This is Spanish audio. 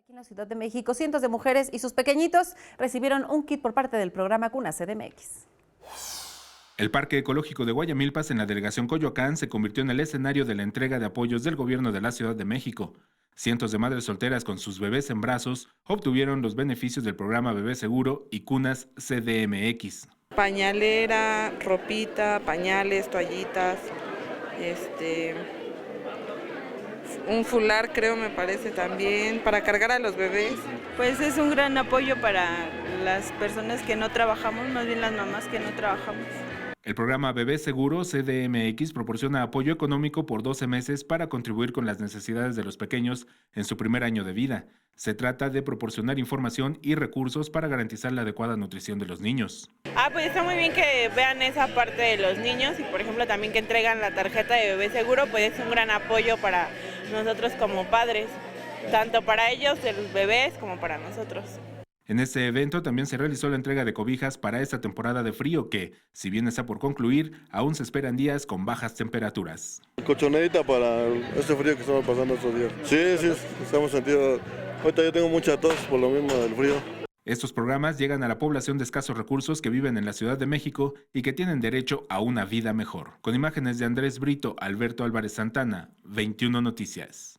En la Ciudad de México, cientos de mujeres y sus pequeñitos recibieron un kit por parte del programa Cuna CDMX. El Parque Ecológico de Guayamilpas en la delegación Coyoacán se convirtió en el escenario de la entrega de apoyos del gobierno de la Ciudad de México. Cientos de madres solteras con sus bebés en brazos obtuvieron los beneficios del programa Bebé Seguro y Cunas CDMX. Pañalera, ropita, pañales, toallitas, un fular creo me parece también, para cargar a los bebés. Pues es un gran apoyo para las personas que no trabajamos, más bien las mamás que no trabajamos. El programa Bebé Seguro CDMX proporciona apoyo económico por 12 meses para contribuir con las necesidades de los pequeños en su primer año de vida. Se trata de proporcionar información y recursos para garantizar la adecuada nutrición de los niños. Pues está muy bien que vean esa parte de los niños y por ejemplo también que entregan la tarjeta de Bebé Seguro, pues es un gran apoyo para nosotros como padres, tanto para ellos, de los bebés, como para nosotros. En este evento también se realizó la entrega de cobijas para esta temporada de frío que, si bien está por concluir, aún se esperan días con bajas temperaturas. Colchonadita para este frío que estamos pasando estos días. Sí, estamos sentido. Ahorita yo tengo mucha tos por lo mismo del frío. Estos programas llegan a la población de escasos recursos que viven en la Ciudad de México y que tienen derecho a una vida mejor. Con imágenes de Andrés Brito, Alberto Álvarez Santana, 21 Noticias.